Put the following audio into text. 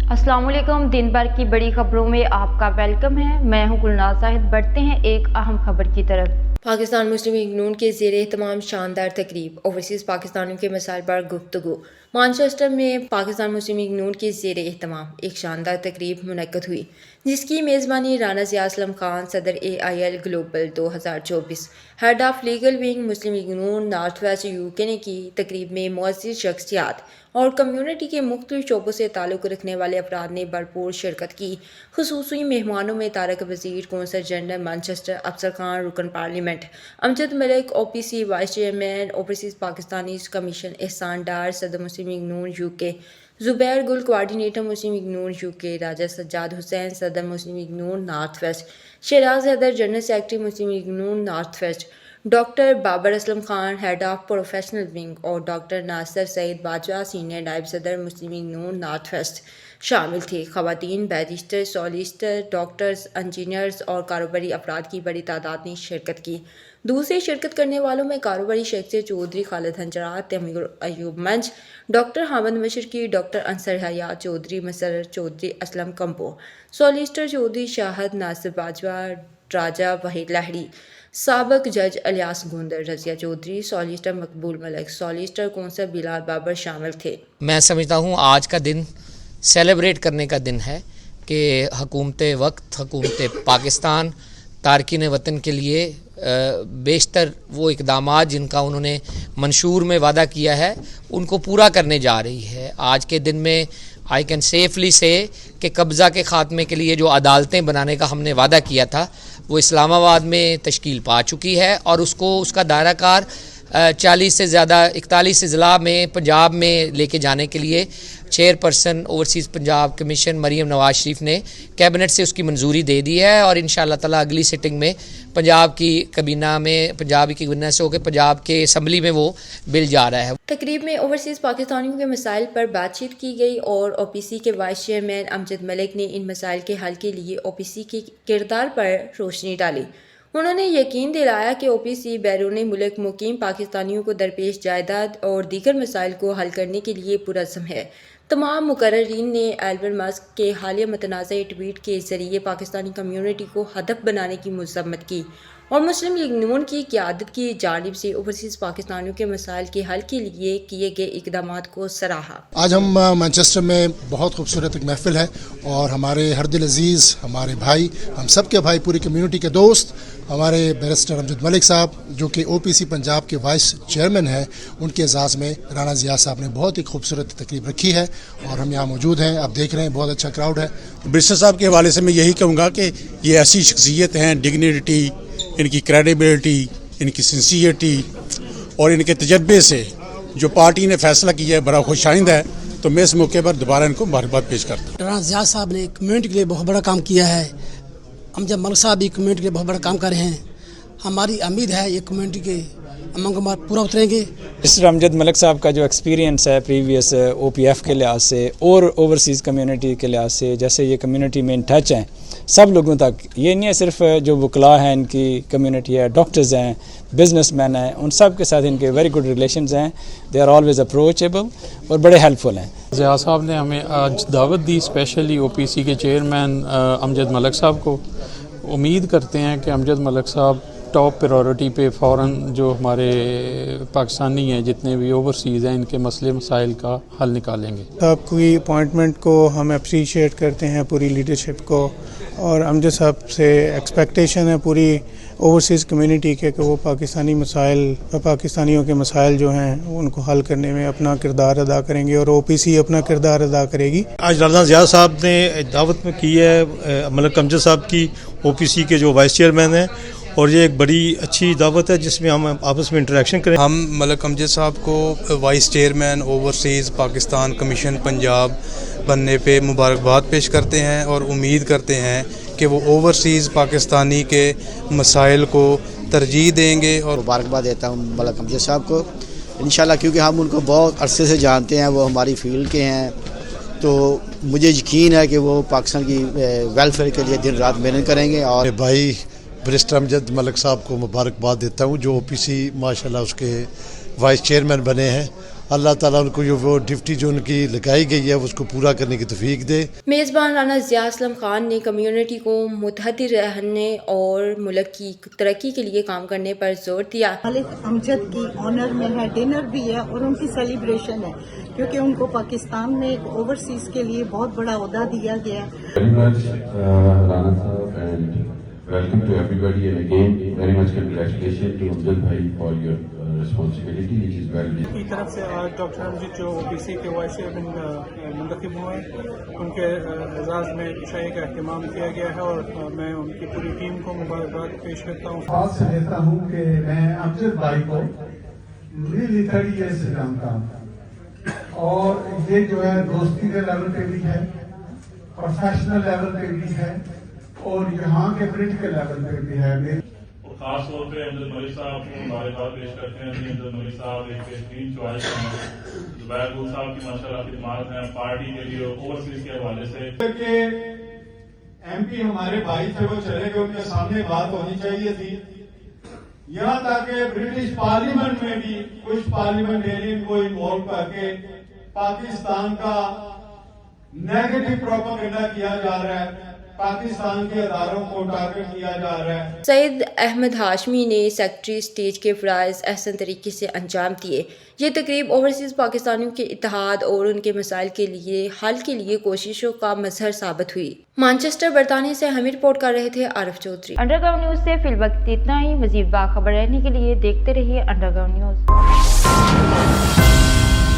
अस्सलाम वालेकुम। दिन भर की बड़ी खबरों में आपका वेलकम है। मैं हूं गुलनाज साहिद। बढ़ते हैं एक अहम खबर की तरफ। पाकिस्तान मुस्लिम लीग नून के ज़ेरे एहतमाम शानदार तकरीब, ओवरसीज़ पाकिस्तानियों के मसाइल पर गुफ्तगू। मानचेस्टर में पाकिस्तान मुस्लिम लीग नून के ज़ेरे एहतमाम एक शानदार तकरीब मुनक्कद हुई, जिसकी मेज़बानी राना ज़िया असलम खान, सदर AIL global 2024, head of legal wing Muslim League Noon north waste UK ने की। तकरीब में मुअज़्ज़िज़ शख्सियात और कम्यूनिटी के मुख्तलिफ शोबों से ताल्लुक़ रखने वाले अफराद ने भरपूर शिरकत की। खुसूसी मेहमानों में तारक वज़ीर, consul general Manchester, Afsar Khan रुकन parliament, Amjad Malik OPC vice chairman, overseas Pakistani commission Ehsan Dar, सदर Muslim League Noon UK, Zubair Gul coordinator Muslim League Noon UK, Raja Sajjad Hussain, सदर Muslim League Noon north west, Shahraz Haider, general secretary Muslim League Noon north west, doctor Babar Aslam Khan, head of professional wing, और doctor Nasir Saeed Bajwa, senior नायब सदर Muslim League Noon north west शामिल थे। ख़वातीन, barrister, solicitor, doctors, engineers और कारोबारी अफराद की बड़ी तादाद ने शिरकत की। दूसरे शिरकत करने वालों में कारोबारी शख्सियत चौधरी खालिद हंजरात, तमीर अयूब मंच, डॉक्टर हामिद मशरकी, डॉक्टर अंसर हयात चौधरी, मसरर चौधरी, असलम कंपो, सॉलिसिटर चौधरी शाहद नासिर बाजवा, राजा वहीद लाहड़ी, साबिक जज अलियास गुंदर, रजिया चौधरी, सॉलिसिटर मकबूल मलिक, सॉलिसिटर कौंसल बिलाल बाबर शामिल थे। मैं समझता हूँ आज का दिन सेलिब्रेट करने का दिन है कि हुकूमत वक्त, हुकूमत पाकिस्तान तारकीन वतन के लिए बेशतर वो इक़दामात जिनका उन्होंने मंशूर में वादा किया है उनको पूरा करने जा रही है। आज के दिन में आई कैन सेफली से कि कब्ज़ा के ख़ात्मे के लिए जो अदालतें बनाने का हमने वादा किया था वो इस्लामाबाद में तश्कील पा चुकी है और उसका दायरा कार 40 से ज़्यादा 41 ज़िला में पंजाब में लेके जाने के लिए chairperson overseas Punjab commission Maryam Nawaz Sharif ने कैबिनेट से उसकी मंजूरी दे दी है और इंशाअल्लाह ताला अगली सिटिंग में पंजाब की कबीना में पंजाब की कबीना से होकर पंजाब के असम्बली में वो बिल जा रहा है। तकरीब में ओवरसीज़ पाकिस्तानियों के मसाइल पर बातचीत की गई और OPC के वाइस चेयरमैन अमजद मलिक ने इन मसाइल के हल के लिए OPC के किरदार पर रोशनी डाली। उन्होंने यकीन दिलाया कि OPC बैरून मुल्क मुकीम पाकिस्तानियों को दरपेश जायदाद और दीगर मसाइल को हल करने के लिए पुरज़्म है। तमाम मुकर्रीन ने एलन मस्क के हालिया मुतनाज़ ट्वीट के ज़रिए पाकिस्तानी कम्यूनिटी को हदफ बनाने की मज़म्मत की और मुस्लिम लीग नून की क़यादत की जानिब से ओवरसीज़ पाकिस्तानियों के मसाइल के हल के लिए किए गए इक़दामात को सराहा। आज हम मैनचेस्टर में बहुत खूबसूरत एक महफिल है और हमारे हर दिल अजीज़, हमारे भाई, हम सब के भाई, पूरी कम्यूनिटी के दोस्त, हमारे बैरिस्टर अमजद मलिक साहब जो कि OPC पंजाब के वाइस चेयरमैन हैं, उनके एजाज़ में राना ज़िया साहब ने बहुत ही खूबसूरत तकरीब रखी है और हम यहाँ मौजूद हैं। आप देख रहे हैं बहुत अच्छा क्राउड है। बैरिस्टर साहब के हवाले से मैं यही कहूँगा कि ये ऐसी शख्सियत हैं, डिग्निटी, इनकी क्रेडिबिलिटी, इनकी सिंसियरिटी और इनके तजर्बे से जो पार्टी ने फैसला किया है बड़ा खुशाइंद है, तो मैं इस मौके पर दोबारा इनको मुबारकबाद पेश करता हूँ। राना ज़िया साहब ने कम्यूनिटी के लिए बहुत बड़ा काम किया है। अमजद मलिक साहब भी कम्यूनिटी के लिए बहुत बड़ा काम कर रहे हैं। हमारी उम्मीद है ये कम्यूनिटी के अमंग पूरा उतरेंगे। मिस्टर अमजद मलिक साहब का जो एक्सपीरियंस है प्रीवियस OPF के लिहाज से और ओवरसीज़ कम्युनिटी के लिहाज से, जैसे ये कम्युनिटी में इन टच हैं सब लोगों तक, ये नहीं है सिर्फ जो वकला हैं इनकी कम्युनिटी है, डॉक्टर्स हैं, बिजनेसमैन हैं, उन सब के साथ इनके वेरी गुड रिलेशंस हैं। दे आर ऑलवेज अप्रोचेबल और बड़े हेल्पफुल हैं। ज़िया साहब ने हमें आज दावत दी, स्पेशली OPC के चेयरमैन अमजद मलिक साहब को। उम्मीद करते हैं कि अमजद मलिक साहब टॉप प्रायोरिटी पे फ़ौरन जो हमारे पाकिस्तानी हैं जितने भी ओवरसीज़ हैं इनके मसले मसाइल का हल निकालेंगे। आपकी अपॉइंटमेंट को हम अप्रिशिएट करते हैं, पूरी लीडरशिप को, और अमजद साहब से एक्सपेक्टेशन है पूरी ओवरसीज़ कम्युनिटी के कि वो पाकिस्तानियों के मसाइल जो हैं उनको हल करने में अपना किरदार अदा करेंगे और OPC अपना किरदार अदा करेगी। आज राना ज़िया साहब ने दावत में की है मलिक अमजद साहब की, OPC के जो वाइस चेयरमैन हैं, और ये एक बड़ी अच्छी दावत है जिसमें हम आपस में इंटरेक्शन करें। हम मलिक अमजद साहब को vice chairman overseas Pakistan commission Punjab बनने पे मुबारकबाद पेश करते हैं और उम्मीद करते हैं कि वो ओवरसीज़ पाकिस्तानी के मसाइल को तरजीह देंगे। और मुबारकबाद देता हूँ मलिक अमजद साहब को इंशाल्लाह, क्योंकि हम उनको बहुत अरसे से जानते हैं, वो हमारी फील्ड के हैं, तो मुझे यकीन है कि वो पाकिस्तान की वेलफेयर के लिए दिन रात मेहनत करेंगे। और भाई बैरिस्टर अमजद मलिक साहब को मुबारकबाद देता हूँ जो OPC माशाल्लाह उसके वाइस चेयरमैन बने हैं अल्लाह ताला उनको जो वो ड्यूटी जो उनकी लगाई गई है उसको पूरा करने की तौफीक दे। मेज़बान राना ज़िया असलम खान ने कम्युनिटी को मुत्तहद रहने और मुल्क की तरक्की के लिए काम करने पर जोर दिया। मलिक अमजद की ऑनर में है, डिनर भी है और उनकी सेलिब्रेशन है क्योंकि उनको पाकिस्तान में एक ओवरसीज़ के लिए बहुत बड़ा ओहदा दिया गया है। Welcome to everybody and again very much congratulations to Amjad bhai for your responsibility which is well done. की तरफ से आज डॉक्टर अमजद जो ओबीसी के वाइस चेयरमैन मुंतखब हुए उनके एजाज़ में इशाए का अहतमाम किया गया है और मैं उनकी पूरी टीम को मुबारकबाद पेश करता हूँ। खास से लेता हूँ कि मैं अमजद भाई को रियली 30 ईयर्स से जानता हूँ और ये जो है दोस्ती के लेवल पे भी है, प्रोफेशनल लेवल पे भी है और यहाँ के पॉलिटिकल लेवल पे भी है। और खास तौर पे अमजद मलिक साहब को मुबारकबाद पेश करते हैं। अमजद मलिक साहब एक बेहतरीन चॉइस हैं। जुबैर गुल साहब की माशाल्लाह खिदमत हैं पार्टी के लिए ओवरसीज के हवाले से। एमपी हमारे भाई थे वो चले गए, उनके सामने बात होनी चाहिए थी। यहाँ तक ब्रिटिश पार्लियामेंट में भी कुछ पार्लियामेंटेरियन को इन्वॉल्व करके पाकिस्तान का नेगेटिव प्रोपेगेंडा किया जा रहा है, पाकिस्तान के अदारों को टारगेट किया जा रहा है। सैयद अहमद हाशमी ने सेक्रेटरी स्टेट के फ़राइज़ अहसन तरीके से अंजाम दिए। ये तकरीब ओवरसीज़ पाकिस्तानियों के इत्तेहाद और उनके मसाइल के लिए हल के लिए कोशिशों का मजहर साबित हुई। मैनचेस्टर बरतानिया से हमें रिपोर्ट कर रहे थे आरिफ चौधरी। अंडरग्राउंड न्यूज़ से फिलवक्त इतना ही। मज़ीद बाखबर रहने के लिए देखते रहिए अंडरग्राउंड न्यूज़।